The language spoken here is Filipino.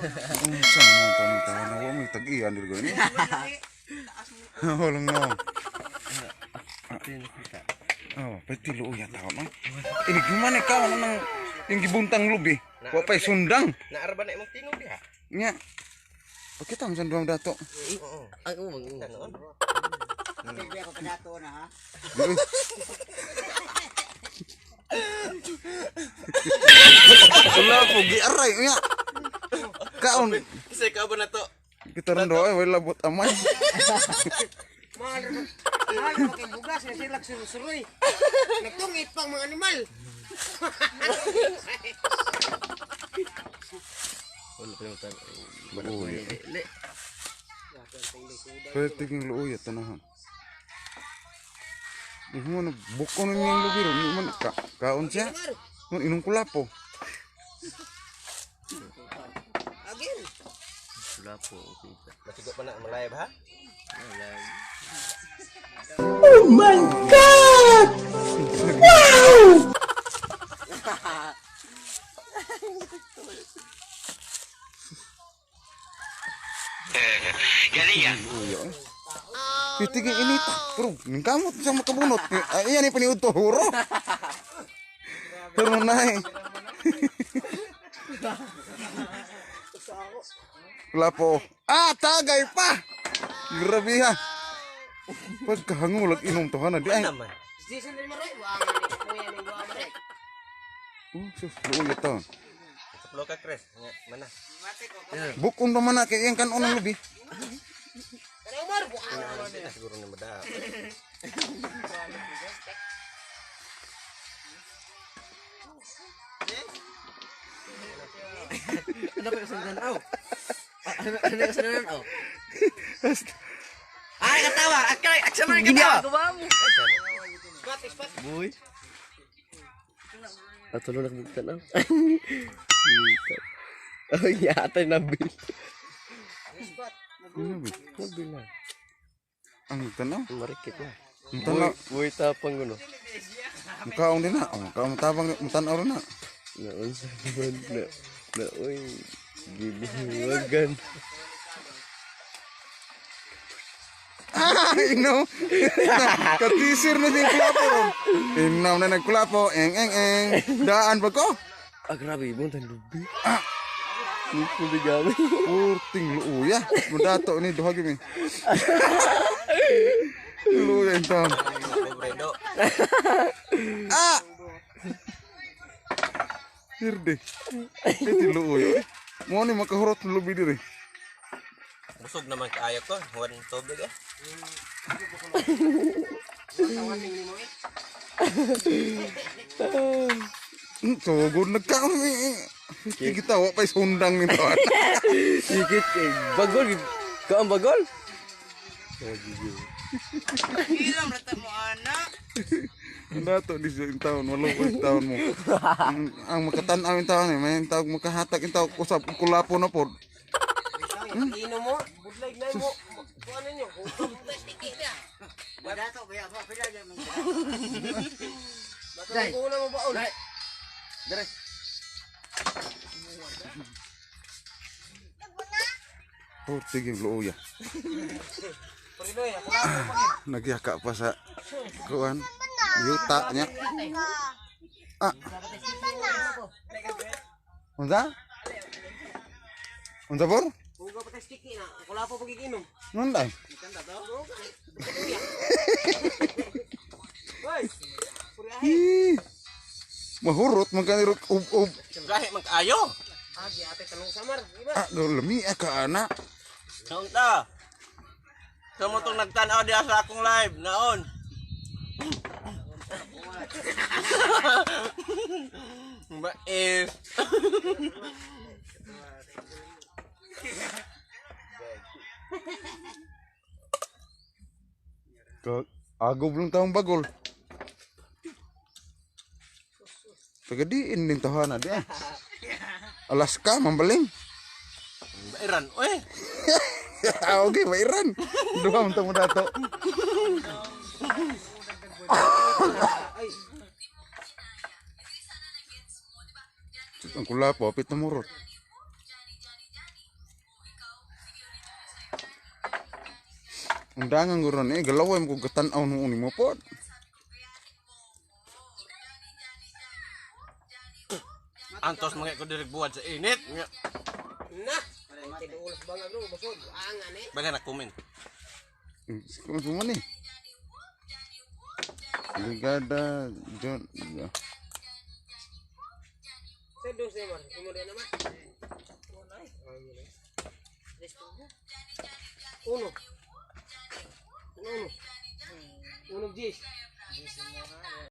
Saan mo tahan na mo tag-iyan dito ni. Walang no. Oh, pati luya tao no. Ini gimana ka ano nang yung gibuntang lubi? Wa pay sundang. Naarba na imong tingog diha. Nya. Pagkita mo sa duwang dato. Oo. Ako magtanon. Hindi ako padato na ha. Wala po giaray nya. Kaon. Kasi ka ba na to? Kita ron doy wala labot amay. Mahal ko kay bugas na sila surusuroy. Nagtungit pang mga animal. Wala pa yung tan. Luya. Le. Pwede king luya tanahan. Di mo na buko na niyang lubi ron. Di man kaon siya. Mun inong kulapo. Again. Wala po. Masigo pa na malayab ha? Malayab. Oh my God! Wow! Galing ya. Titigil inita. Pero kamot siya makabunot. Ayan yung paniud to huro. Pero na eh. Kulapo. Ah, tagay pa! Grabe ha. Pagkahangulag inom to ha na di ay. Naman. Jason din maray. Wang ni kuya ni buwa maray. Sus, luya to. Lo ka Chris. Mana? Bukon pa man na kaya yung kanon ng lubi. Kaya umar buwa. Siguro ni mada. Ano pa kasundan aw? Ano kasundan aw? Ay katawa. Aksa man katawa. Gawa mo. Spot. Boy. Ato lo nagbuktan na. Oh, yata nabil. Nabil na. Ang tanaw. Marikit na. Ang tanaw. Boy tapang guno. Mukhaong din na. Mukhaong tabang mutanaw rin na. Naon sa man na oy gibuwagan. Ino. Katisir na din kulapo ron. Inaw na nagkulapo. Eng. Daan ba ko? Ah, grabe, ibon tan lubi. Lubi bigami. Urting luya. Mudato ni duha gimi. Luya ito. Ah! Hirde. Iti luya. Mo ni makahurot ng lubi diri. Busog naman kaayo ko, huwan tubig eh. Sugod nagkaon kita wa pay sundang nito. Sikit kay bagol kaang bagol. Ilang rata mo anak. Dato di sa taon, walong taon mo. Ang makatan-aw yung taon may tawag makahatag yung tawag usap kulapo na pod. Ino mo, budlag na mo. Kuan ninyo, kung tiki na. Badato baya pa pila diyan mo. Bato ko na mo baon. Dire. Oh, sige luya. Pariloy, ako lang. Nagyaka pa sa kuan. Yuta niya. Ah. Unsa? Unsa bor? Huwag ka patay sticky na. Ako lang po pagiginom. Nunday. Kanda to? Hoy! Ih. Mahurot magkanirot ub. Gahi man kaayo. Agi ate talong samar, di ba? Ah, lami ka ana. Naon ta? Kamo tong nagtan-aw diha sa akong live naon. Ba is. Agob lang taong bagol. Tagadiin din tahana di ah. Alaska mambaling. Bairan, oy. Okay, bairan. Duha man mo dato. Ang kulapo, pit na murot. Undangan guron galaw mo kung katanaw nung uni mo po. Antos mga ko direk buhat sa init. Na. Tinuulas bangag no, basod. Angan eh. Baga na comment. Kung mo ni. Ligada John. Sedo sih man, kemudian nama. Uno. Uno. Uno Jis.